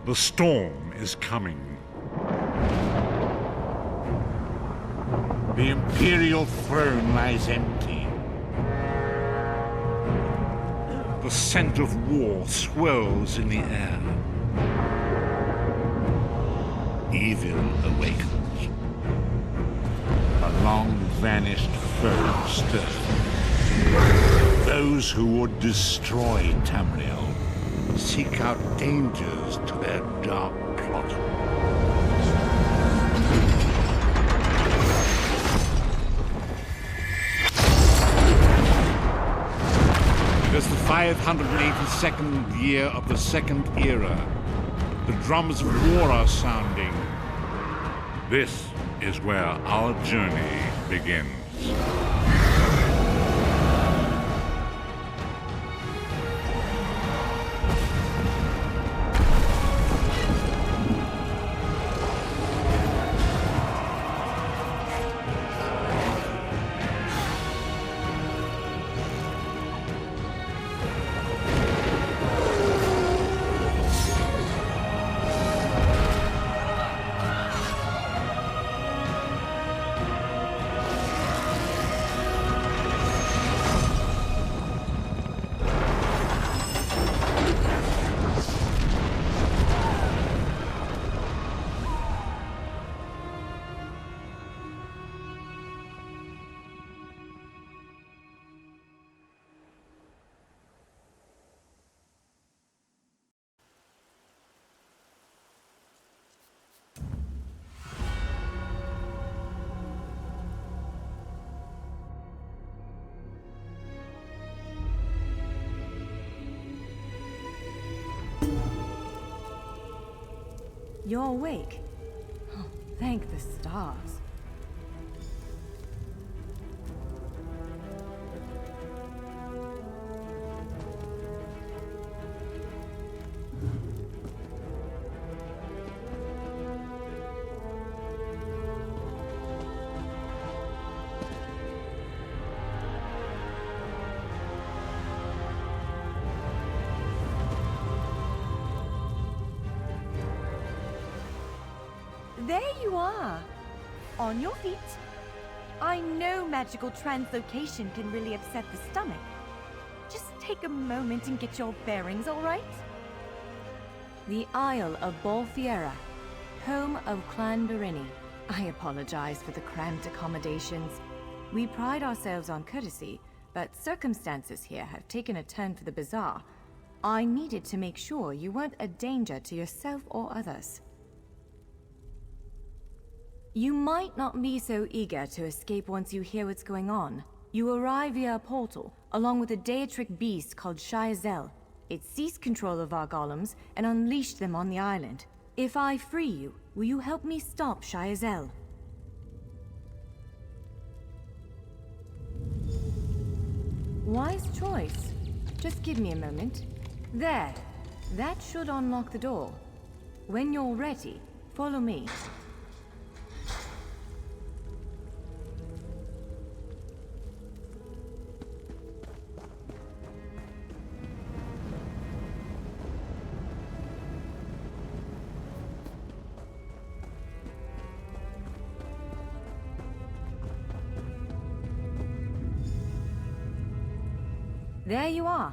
The storm is coming. The Imperial throne lies empty. The scent of war swirls in the air. Evil awakens. A long-vanished foe stirs. Those who would destroy Tamriel seek out dangers to their dark plot. It is the 582nd year of the Second Era. The drums of war are sounding. This is where our journey begins. You're awake. Oh, thank the stars. There you are! On your feet. I know magical translocation can really upset the stomach. Just take a moment and get your bearings, all right? The Isle of Bolfiera, home of Clan Berini. I apologize for the cramped accommodations. We pride ourselves on courtesy, but circumstances here have taken a turn for the bizarre. I needed to make sure you weren't a danger to yourself or others. You might not be so eager to escape once you hear what's going on. You arrive via a portal, along with a deitric beast called Shayazel. It seized control of our golems and unleashed them on the island. If I free you, will you help me stop Shayazel? Wise choice. Just give me a moment. There. That should unlock the door. When you're ready, follow me. There you are,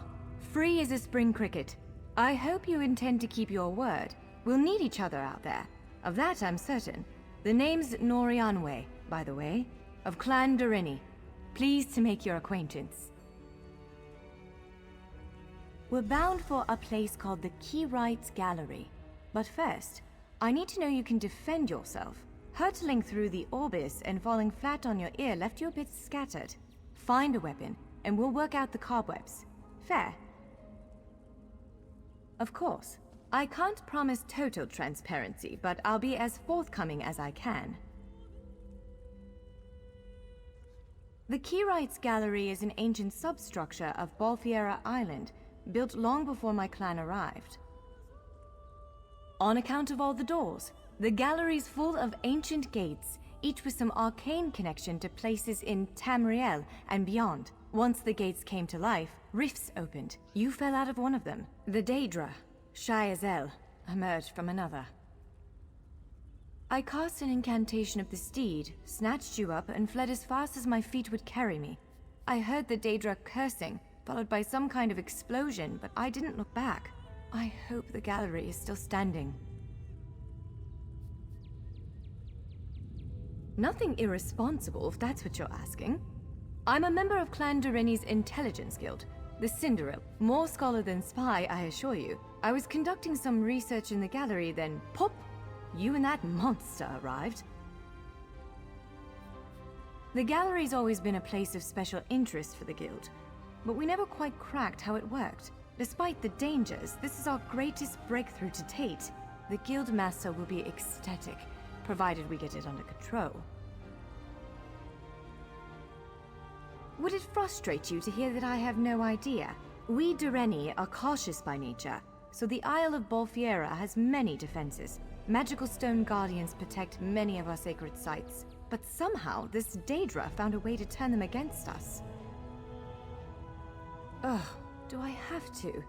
free as a spring cricket. I hope you intend to keep your word. We'll need each other out there. Of that I'm certain. The name's Norianwe, by the way, of Clan Berini. Pleased to make your acquaintance. We're bound for a place called the Key Rights Gallery. But first, I need to know you can defend yourself. Hurtling through the Orbis and falling flat on your ear left you a bit scattered. Find a weapon, and we'll work out the cobwebs. Fair? Of course. I can't promise total transparency, but I'll be as forthcoming as I can. The Key Rights Gallery is an ancient substructure of Bolfiera Island, built long before my clan arrived. On account of all the doors, the gallery's full of ancient gates, each with some arcane connection to places in Tamriel and beyond. Once the gates came to life, rifts opened. You fell out of one of them. The Daedra, Shayazel, emerged from another. I cast an incantation of the steed, snatched you up, and fled as fast as my feet would carry me. I heard the Daedra cursing, followed by some kind of explosion, but I didn't look back. I hope the gallery is still standing. Nothing irresponsible, if that's what you're asking. I'm a member of Clan Doreni's Intelligence Guild, the Cinderel. More scholar than spy, I assure you. I was conducting some research in the gallery, then pop! You and that monster arrived. The gallery's always been a place of special interest for the guild, but we never quite cracked how it worked. Despite the dangers, this is our greatest breakthrough to date. The guild master will be ecstatic, provided we get it under control. Would it frustrate you to hear that I have no idea? We Doreni are cautious by nature, so the Isle of Bolfiera has many defenses. Magical stone guardians protect many of our sacred sites, but somehow this Daedra found a way to turn them against us. Ugh, do I have to?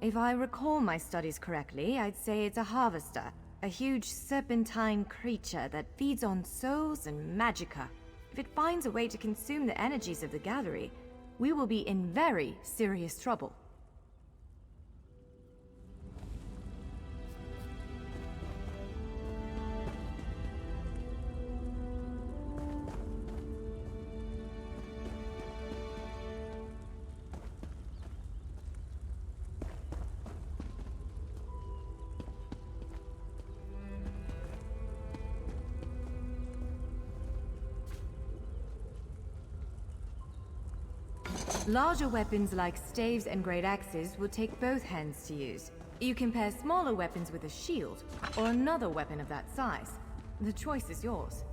If I recall my studies correctly, I'd say it's a harvester, a huge serpentine creature that feeds on souls and magicka. If it finds a way to consume the energies of the gallery, we will be in very serious trouble. Larger weapons like staves and great axes will take both hands to use. You can pair smaller weapons with a shield, or another weapon of that size. The choice is yours.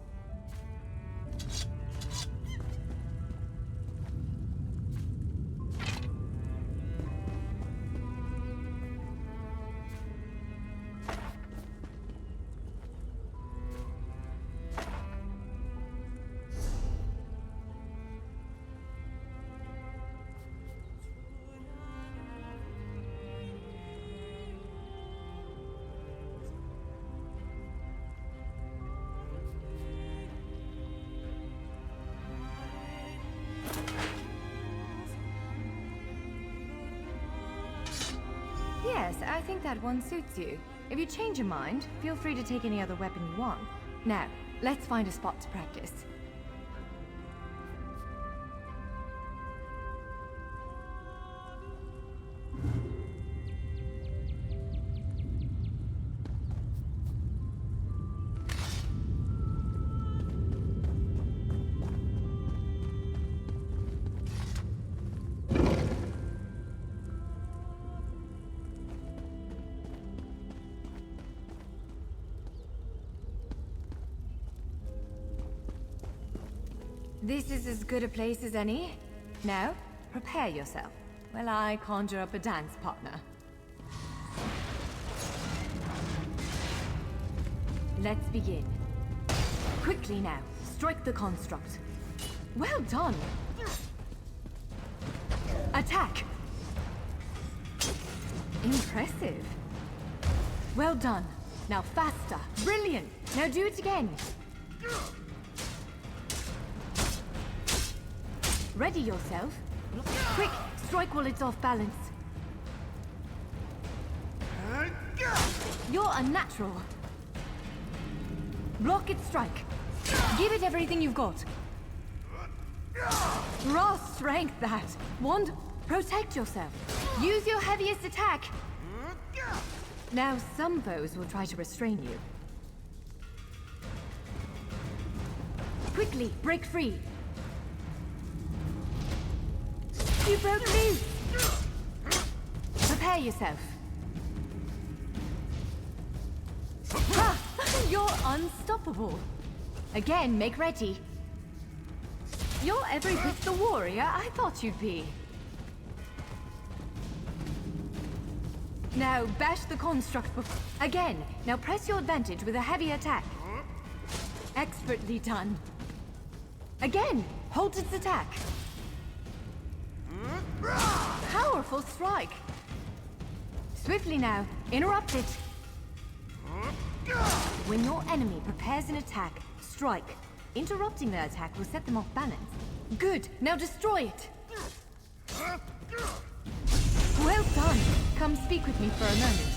Yes, I think that one suits you. If you change your mind, feel free to take any other weapon you want. Now, let's find a spot to practice. This is as good a place as any. Now, prepare yourself while I conjure up a dance partner. Let's begin. Quickly now, strike the construct. Well done! Attack! Impressive. Well done. Now faster. Brilliant! Now do it again. Ready yourself. Quick, strike while it's off balance. You're unnatural. Block its strike. Give it everything you've got. Raw strength, that. Wand, protect yourself. Use your heaviest attack. Now some foes will try to restrain you. Quickly, break free. You broke loose! Prepare yourself. Ha! You're unstoppable. Again, make ready. You're every bit the warrior I thought you'd be. Now bash the construct again. Now press your advantage with a heavy attack. Expertly done. Again, hold its attack. Powerful strike! Swiftly now, interrupt it. When your enemy prepares an attack, strike. Interrupting their attack will set them off balance. Good, now destroy it! Well done! Come speak with me for a moment.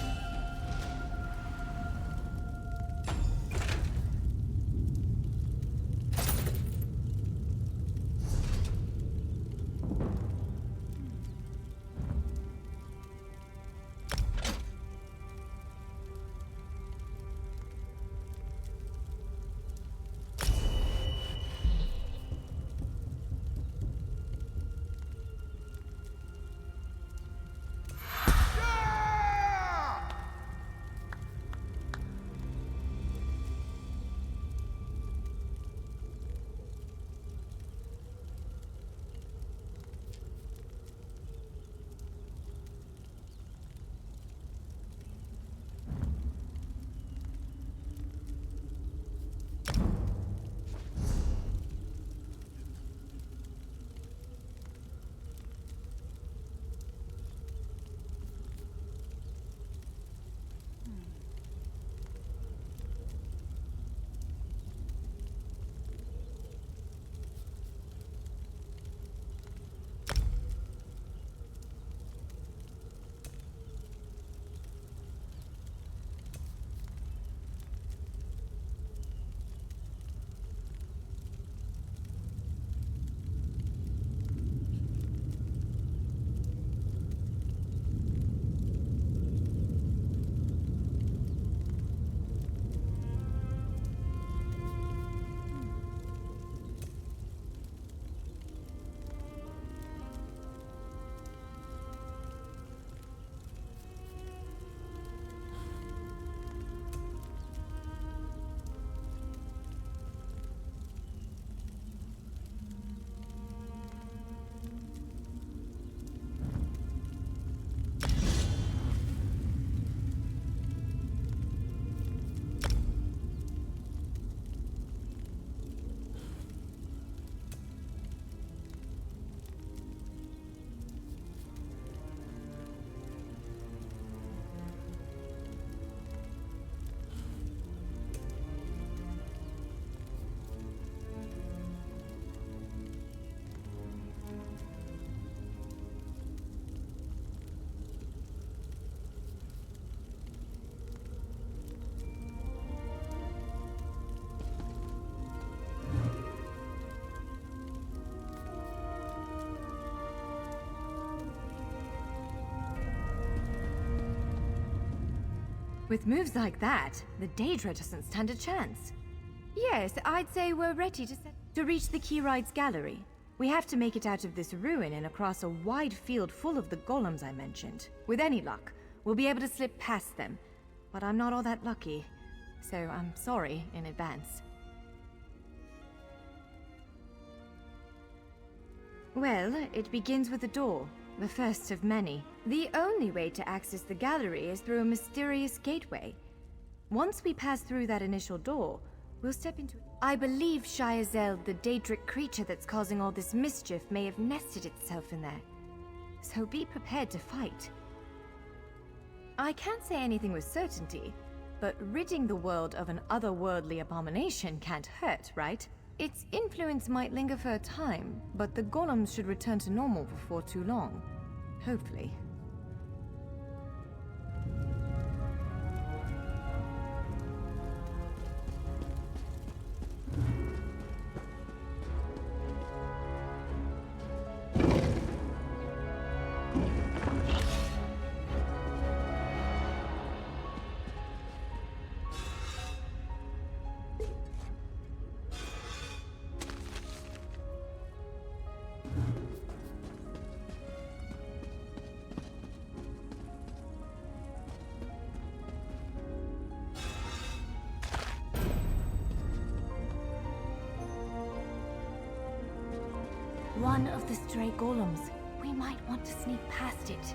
With moves like that, the Daedra doesn't stand a chance. Yes, I'd say we're ready to reach the Keyride's gallery. We have to make it out of this ruin and across a wide field full of the golems I mentioned. With any luck, we'll be able to slip past them. But I'm not all that lucky, so I'm sorry in advance. Well, it begins with a door, the first of many. The only way to access the gallery is through a mysterious gateway. Once we pass through that initial door, we'll step into it. I believe Shiazel, the Daedric creature that's causing all this mischief, may have nested itself in there. So be prepared to fight. I can't say anything with certainty, but ridding the world of an otherworldly abomination can't hurt, right? Its influence might linger for a time, but the golems should return to normal before too long. Hopefully. One of the stray golems. We might want to sneak past it.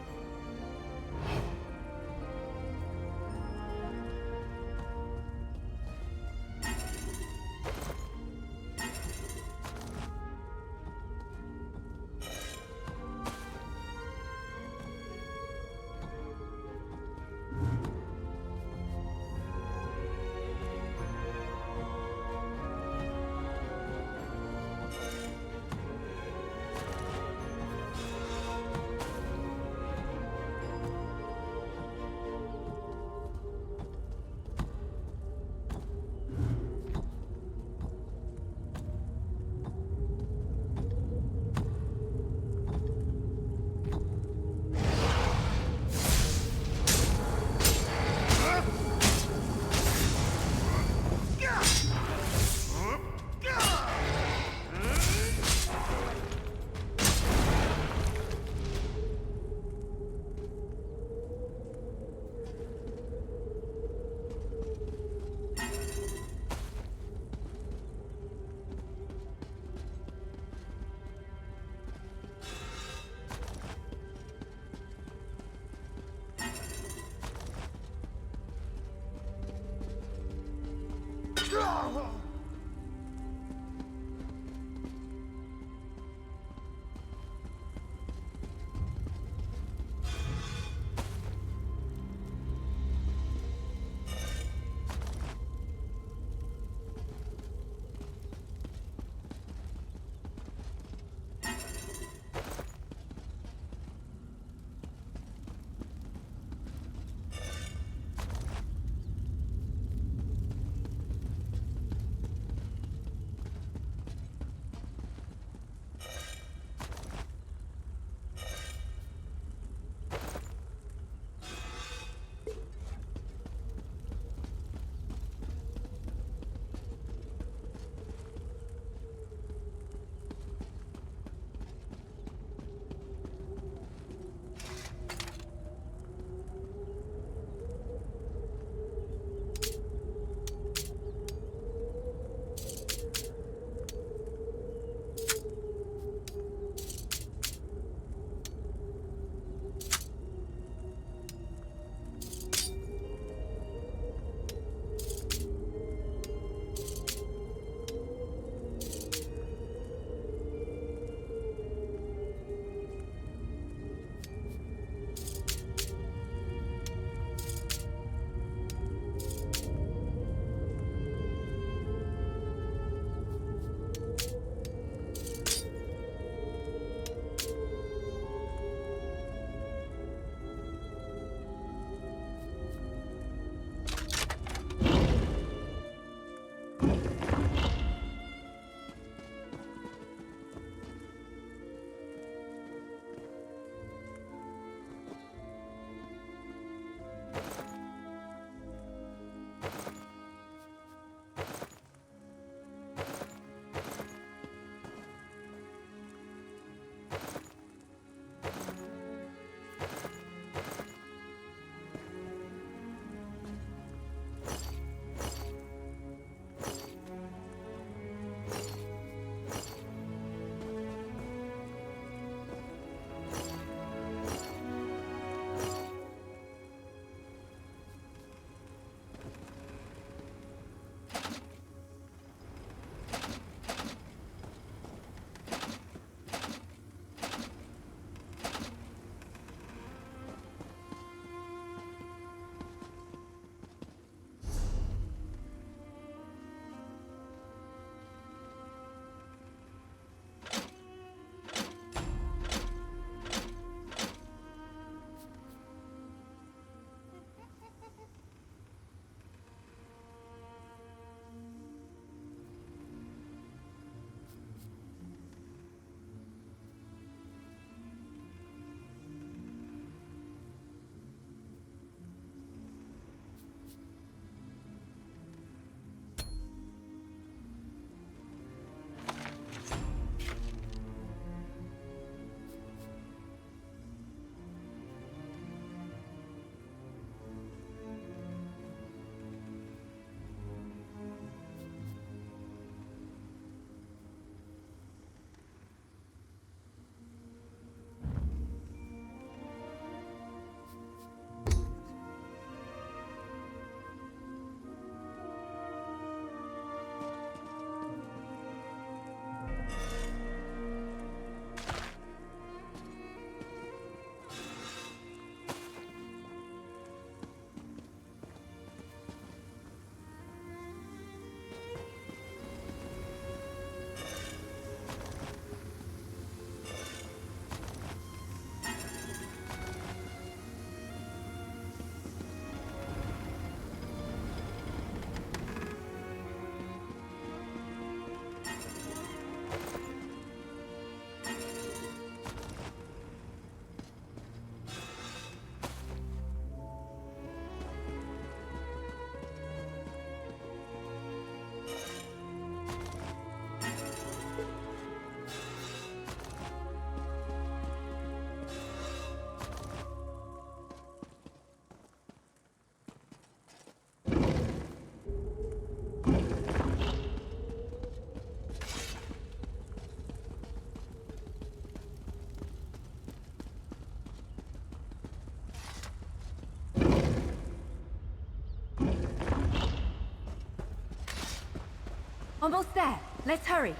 Almost there. Let's hurry.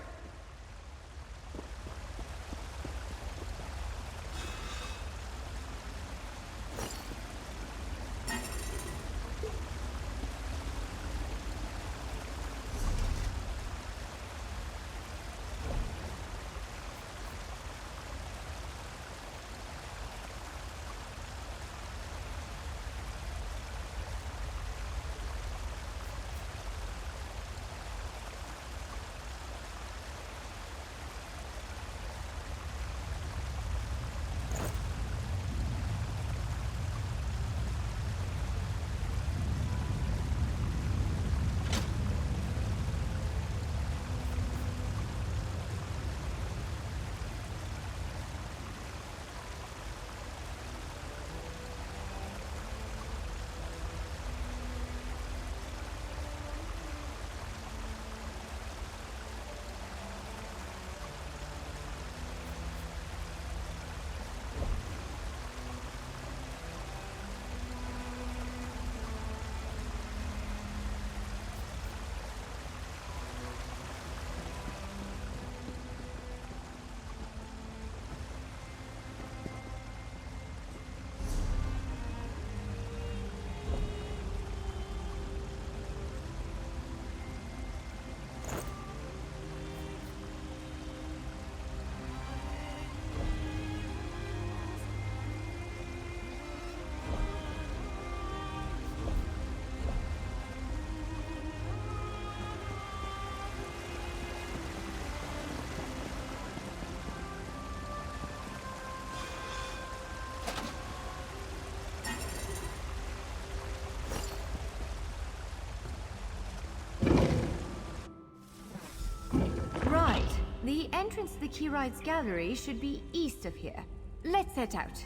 The entrance to the Keyride's gallery should be east of here. Let's head out.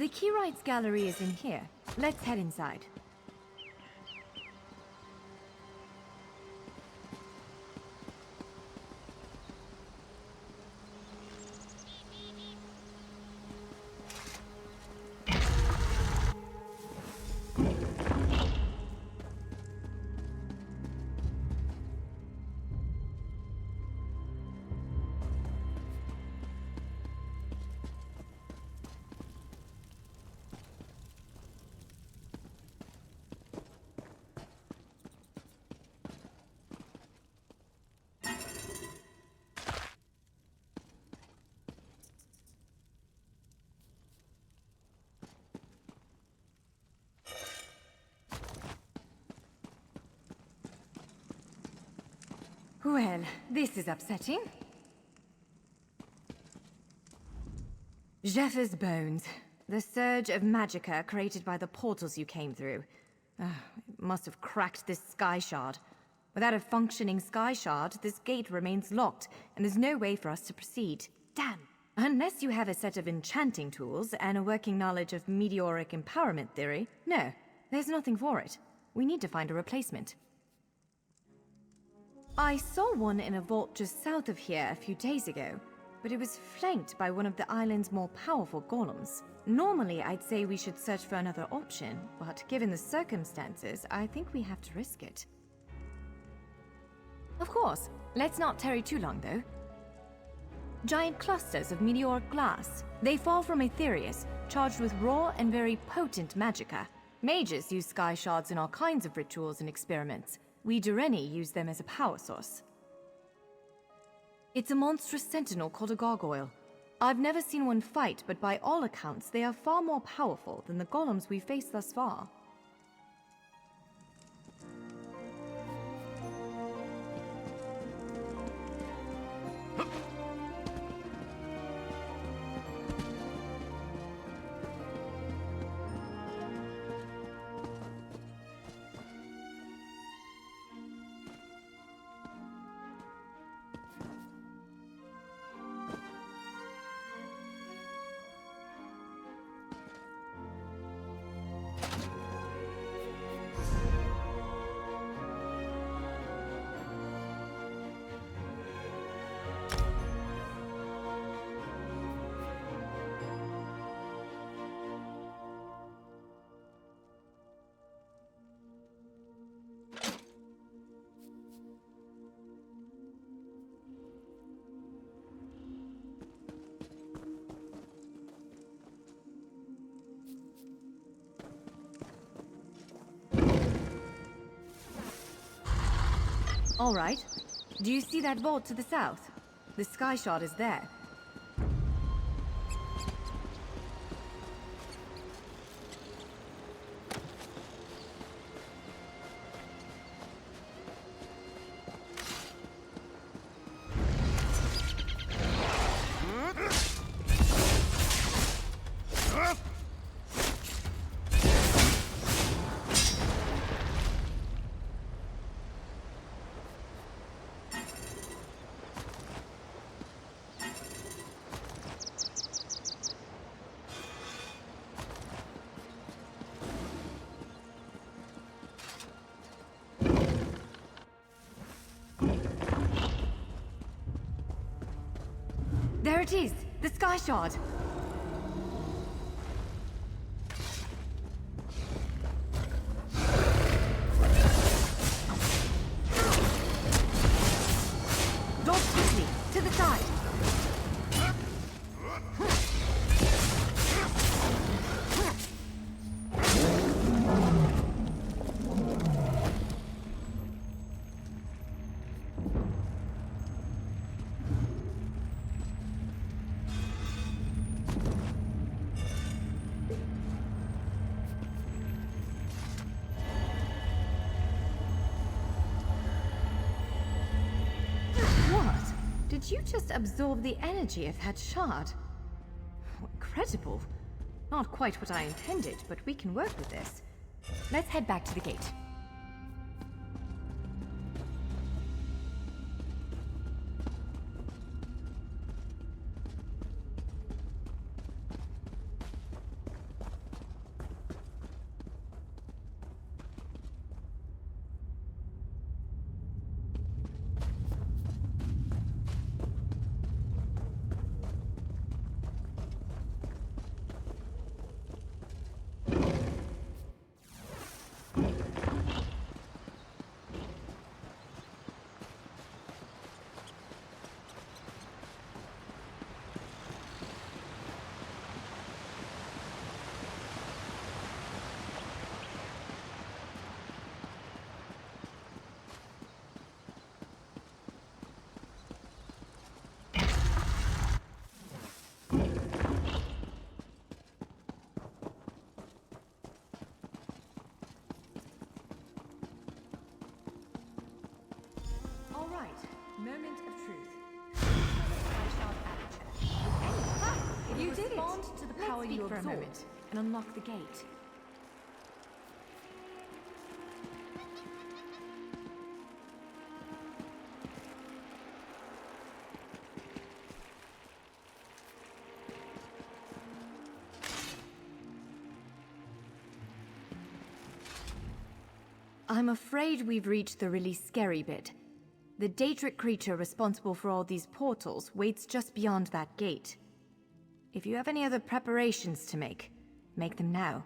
The key rights gallery is in here. Let's head inside. Well, this is upsetting. Zephyrs' bones. The surge of magicka created by the portals you came through. It must have cracked this sky shard. Without a functioning sky shard, this gate remains locked, and there's no way for us to proceed. Damn! Unless you have a set of enchanting tools and a working knowledge of meteoric empowerment theory, no, there's nothing for it. We need to find a replacement. I saw one in a vault just south of here a few days ago, but it was flanked by one of the island's more powerful golems. Normally, I'd say we should search for another option, but given the circumstances, I think we have to risk it. Of course, let's not tarry too long, though. Giant clusters of meteoric glass. They fall from Aetherius, charged with raw and very potent magicka. Mages use sky shards in all kinds of rituals and experiments. We Dureni use them as a power source. It's a monstrous sentinel called a gargoyle. I've never seen one fight, but by all accounts, they are far more powerful than the golems we've faced thus far. All right. Do you see that vault to the south? The sky shard is there. There it is! The sky shard! Dodge quickly! To the side! Did you just absorb the energy of that shard? Incredible. Not quite what I intended, but we can work with this. Let's head back to the gate. Moment of truth. You did it! Respond to the power you absorbed and unlock the gate. I'm afraid we've reached the really scary bit. The Daedric creature responsible for all these portals waits just beyond that gate. If you have any other preparations to make them now.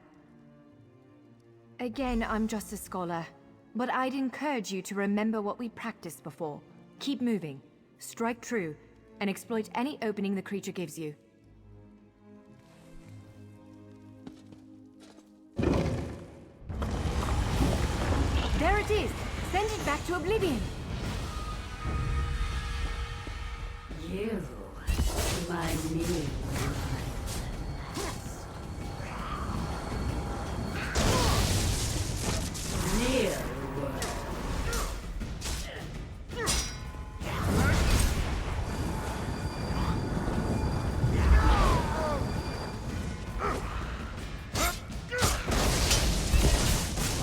Again, I'm just a scholar, but I'd encourage you to remember what we practiced before. Keep moving, strike true, and exploit any opening the creature gives you. There it is! Send it back to oblivion! You, my new Near world.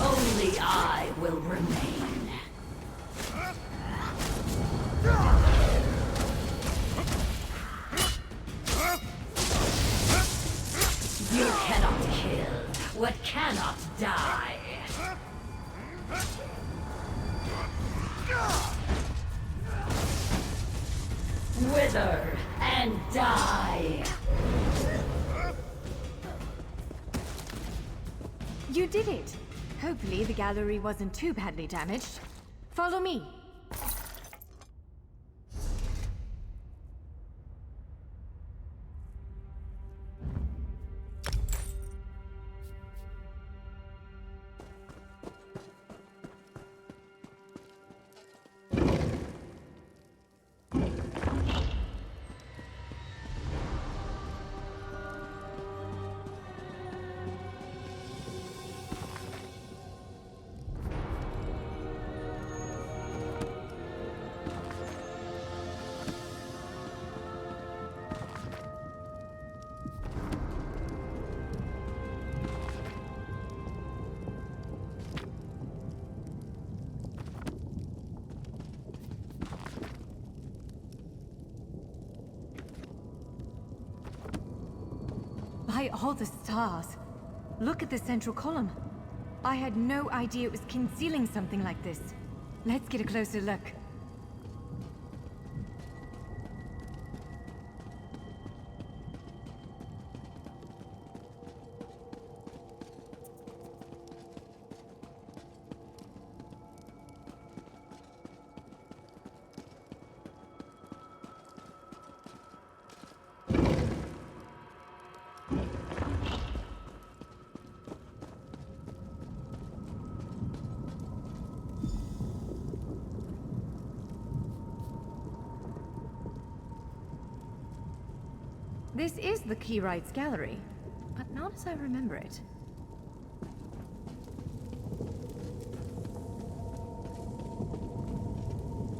Only I will remain. You cannot kill what cannot die. Wither and die. You did it! Hopefully the gallery wasn't too badly damaged. Follow me! By all the stars! Look at the central column. I had no idea it was concealing something like this. Let's get a closer look. This is the Keyrights Gallery, but not as I remember it.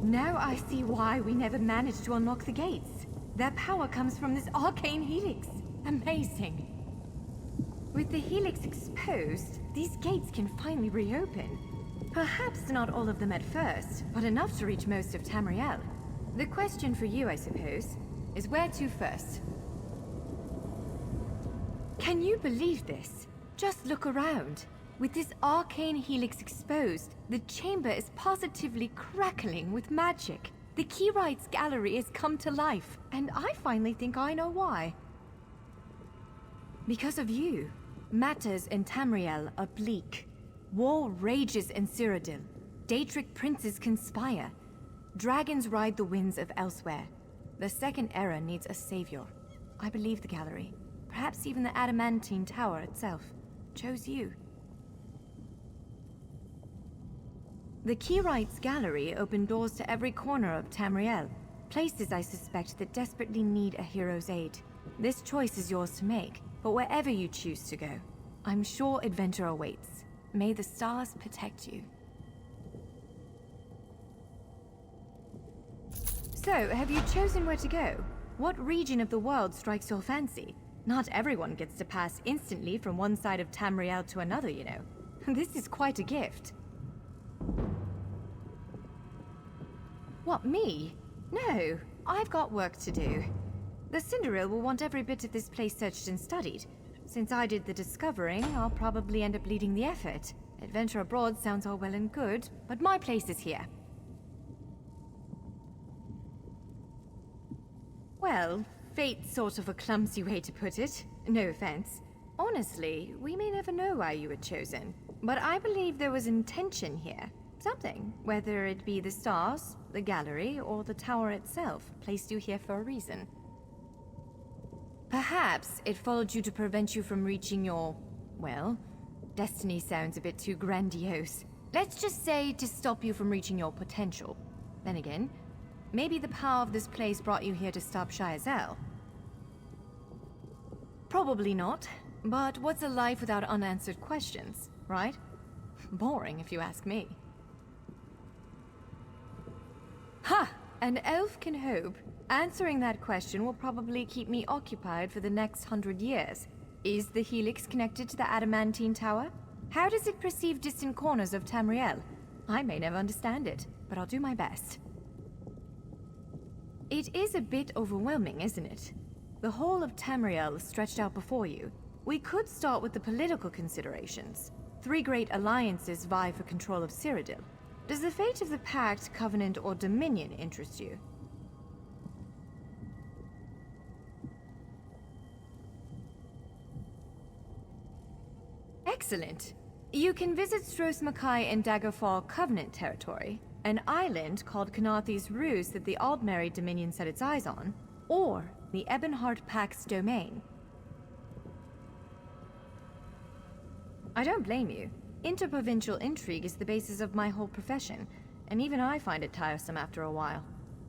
Now I see why we never managed to unlock the gates. Their power comes from this arcane helix. Amazing. With the helix exposed, these gates can finally reopen. Perhaps not all of them at first, but enough to reach most of Tamriel. The question for you, I suppose, is where to first? Can you believe this? Just look around. With this arcane helix exposed, the chamber is positively crackling with magic. The Keyrights Gallery has come to life, and I finally think I know why. Because of you. Matters in Tamriel are bleak. War rages in Cyrodiil. Daedric princes conspire. Dragons ride the winds of elsewhere. The Second Era needs a savior. I believe the gallery, perhaps even the adamantine tower itself, chose you. The Keyrights Gallery opened doors to every corner of Tamriel, places I suspect that desperately need a hero's aid. This choice is yours to make, but wherever you choose to go, I'm sure adventure awaits. May the stars protect you. So, have you chosen where to go? What region of the world strikes your fancy? Not everyone gets to pass instantly from one side of Tamriel to another, you know. This is quite a gift. What, me? No, I've got work to do. The Cinderil will want every bit of this place searched and studied. Since I did the discovering, I'll probably end up leading the effort. Adventure abroad sounds all well and good, but my place is here. Well, fate's sort of a clumsy way to put it. No offense. Honestly, we may never know why you were chosen. But I believe there was intention here. Something, whether it be the stars, the gallery, or the tower itself, placed you here for a reason. Perhaps it followed you to prevent you from reaching your, well, destiny sounds a bit too grandiose. Let's just say to stop you from reaching your potential. Then again, maybe the power of this place brought you here to stop Shayazel. Probably not, but what's a life without unanswered questions, right? Boring, if you ask me. Ha! An elf can hope. Answering that question will probably keep me occupied for the next 100 years. Is the helix connected to the adamantine tower? How does it perceive distant corners of Tamriel? I may never understand it, but I'll do my best. It is a bit overwhelming, isn't it? The whole of Tamriel is stretched out before you. We could start with the political considerations. 3 great alliances vie for control of Cyrodiil. Does the fate of the Pact, Covenant, or Dominion interest you? Excellent. You can visit Stros Makai and Daggerfall Covenant territory, an island called Kanathi's Ruse that the Aldmeri Dominion set its eyes on, or the Ebonheart Pact's domain. I don't blame you. Interprovincial intrigue is the basis of my whole profession, and even I find it tiresome after a while.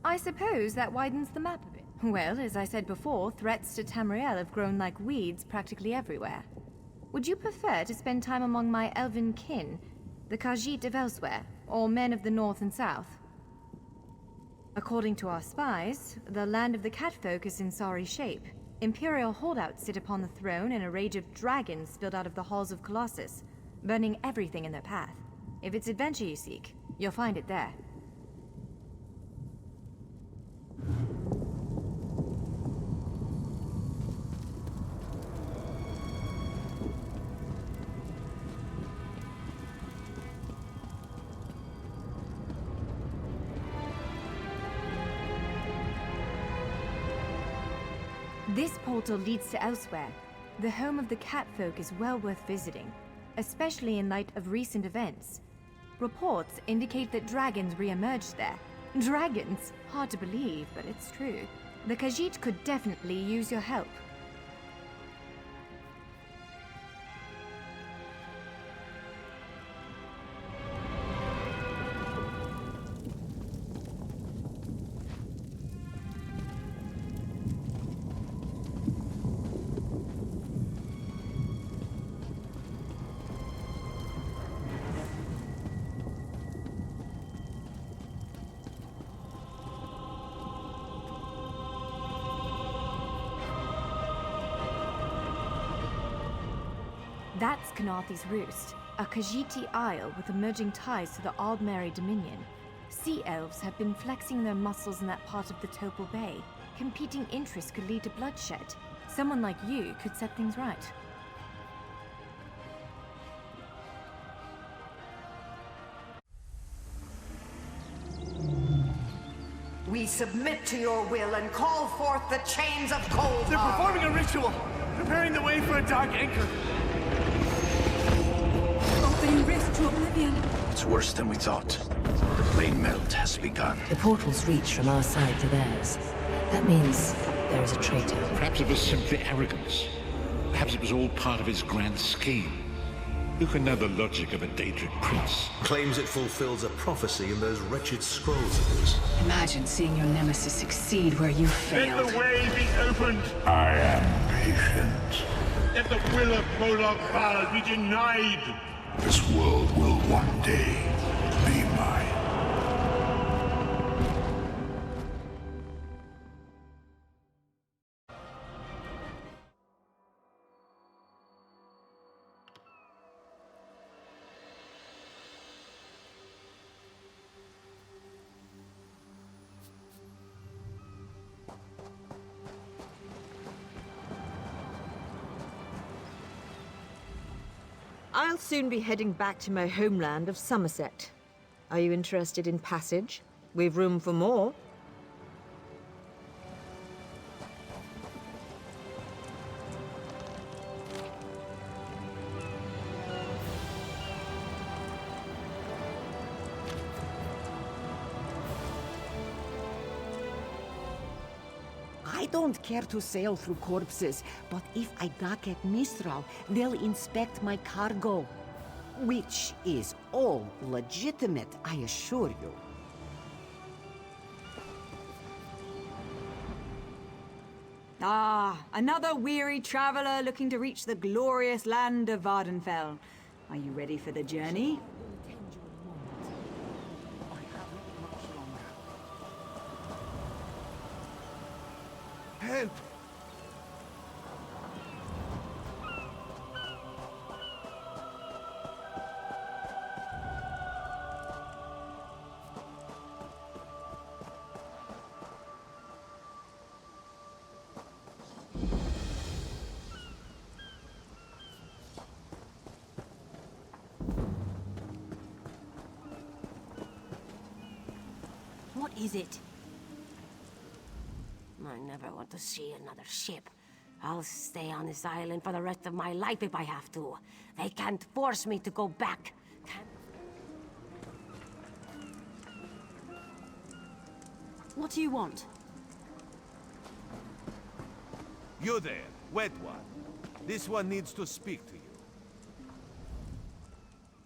I suppose that widens the map a bit. Well, as I said before, threats to Tamriel have grown like weeds practically everywhere. Would you prefer to spend time among my elven kin, the Khajiit of elsewhere, or men of the north and south? According to our spies, the land of the catfolk is in sorry shape. Imperial holdouts sit upon the throne, and a rage of dragons spilled out of the halls of Colossus, burning everything in their path. If it's adventure you seek, you'll find it there. This portal leads to elsewhere. The home of the catfolk is well worth visiting, especially in light of recent events. Reports indicate that dragons re-emerged there. Dragons? Hard to believe, but it's true. The Khajiit could definitely use your help. That's Kanathi's Roost, a Khajiiti isle with emerging ties to the Aldmeri Dominion. Sea elves have been flexing their muscles in that part of the Topal Bay. Competing interests could lead to bloodshed. Someone like you could set things right. We submit to your will and call forth the chains of cold. They're performing a ritual, preparing the way for a dark anchor. Opening rift to oblivion. It's worse than we thought. The plane melt has begun. The portal's reach from our side to theirs. That means there is a traitor. Perhaps it was simply arrogance. Perhaps it was all part of his grand scheme. Who can know the logic of a Daedric prince? Claims it fulfills a prophecy in those wretched scrolls of his. Imagine seeing your nemesis succeed where you failed. Let the way be opened. I am patient. Let the will of Moloch Baal be denied. This world will one day be mine. I'll soon be heading back to my homeland of Somerset. Are you interested in passage? We've room for more. I don't care to sail through corpses, but if I dock at Mistral, they'll inspect my cargo. Which is all legitimate, I assure you. Ah, another weary traveler looking to reach the glorious land of Vardenfell. Are you ready for the journey? Help! What is it? I never want to see another ship. I'll stay on this island for the rest of my life if I have to. They can't force me to go back. What do you want? You there, wet one. This one needs to speak to you.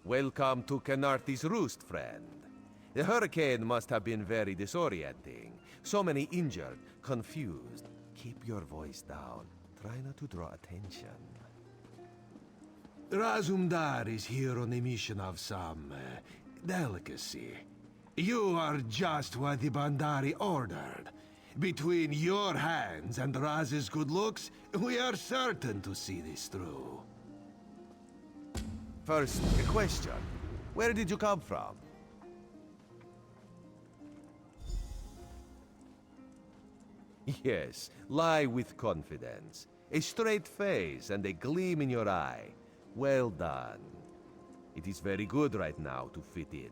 Welcome to Canarthi's Roost, friend. The hurricane must have been very disorienting. So many injured, confused. Keep your voice down. Try not to draw attention. Razumdar is here on a mission of some delicacy. You are just what the Bandari ordered. Between your hands and Raz's good looks, we are certain to see this through. First, a question. Where did you come from? Yes, lie with confidence. A straight face and a gleam in your eye. Well done. It is very good right now to fit in.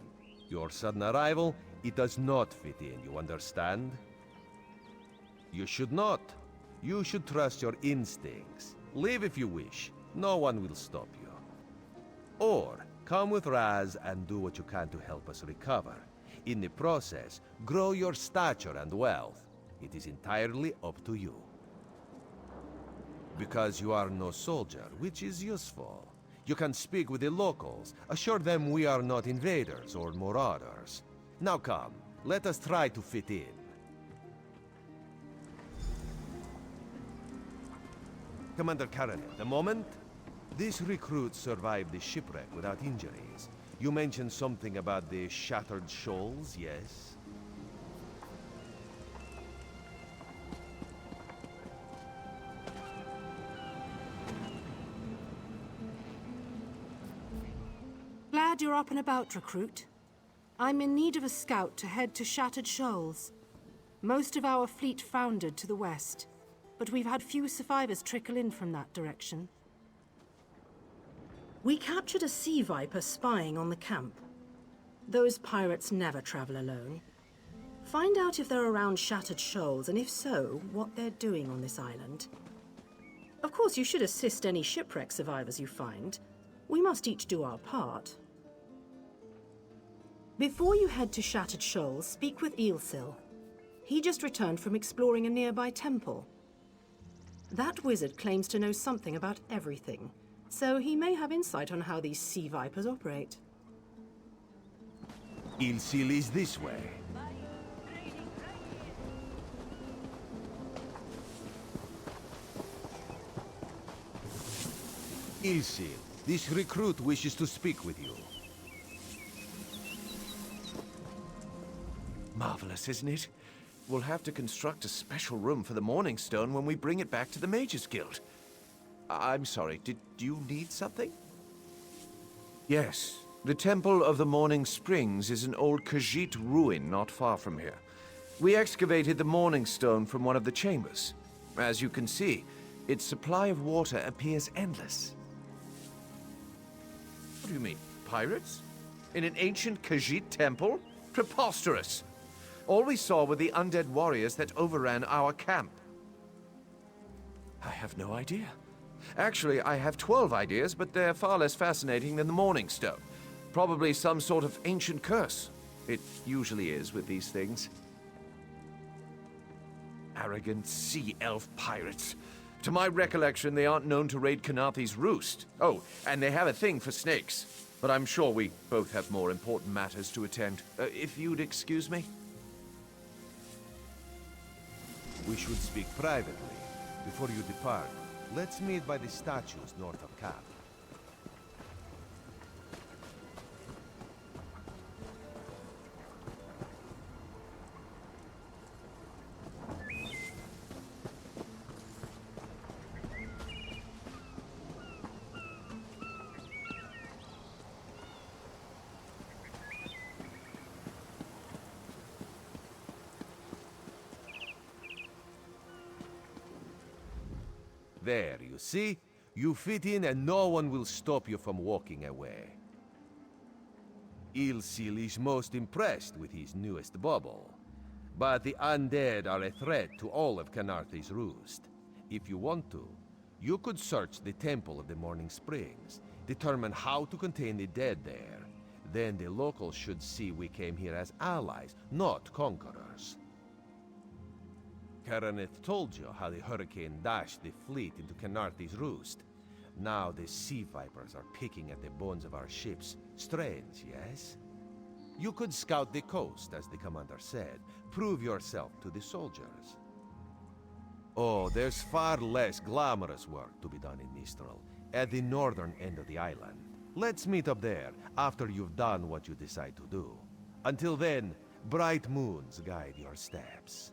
Your sudden arrival, it does not fit in, you understand? You should not. You should trust your instincts. Leave if you wish. No one will stop you. Or, come with Raz and do what you can to help us recover. In the process, grow your stature and wealth. It is entirely up to you. Because you are no soldier, which is useful. You can speak with the locals, assure them we are not invaders or marauders. Now come, let us try to fit in. Commander Karenin, the moment? This recruit survived the shipwreck without injuries. You mentioned something about the shattered shoals, yes? Glad you're up and about, recruit. I'm in need of a scout to head to Shattered Shoals. Most of our fleet foundered to the west, but we've had few survivors trickle in from that direction. We captured a sea viper spying on the camp. Those pirates never travel alone. Find out if they're around Shattered Shoals, and if so, what they're doing on this island. Of course, you should assist any shipwreck survivors you find. We must each do our part. Before you head to Shattered Shoals, speak with Eelsil. He just returned from exploring a nearby temple. That wizard claims to know something about everything, so he may have insight on how these sea vipers operate. Eelsil is this way. Eelsil, this recruit wishes to speak with you. Marvelous, isn't it? We'll have to construct a special room for the Morning Stone when we bring it back to the Mages Guild. I'm sorry, did you need something? Yes. The Temple of the Morning Springs is an old Khajiit ruin not far from here. We excavated the Morning Stone from one of the chambers. As you can see, its supply of water appears endless. do you mean? Pirates? In an ancient Khajiit temple? Preposterous! All we saw were the undead warriors that overran our camp. I have no idea. Actually, I have 12 ideas, but they're far less fascinating than the Morning Stone. Probably some sort of ancient curse. It usually is with these things. Arrogant sea elf pirates. To my recollection, they aren't known to raid Kanathe's roost. Oh, and they have a thing for snakes. But I'm sure we both have more important matters to attend. If you'd excuse me? We should speak privately. Before you depart, let's meet by the statues north of Cap. There, you see? You fit in and no one will stop you from walking away. Ilsil is most impressed with his newest bauble. But the undead are a threat to all of Kanathe's roost. If you want to, you could search the Temple of the Morning Springs, determine how to contain the dead there. Then the locals should see we came here as allies, not conquerors. Karaneth told you how the hurricane dashed the fleet into Kanathe's roost. Now the sea vipers are picking at the bones of our ships. Strange, yes? You could scout the coast, as the commander said. Prove yourself to the soldiers. Oh, there's far less glamorous work to be done in Mistral, at the northern end of the island. Let's meet up there, after you've done what you decide to do. Until then, bright moons guide your steps.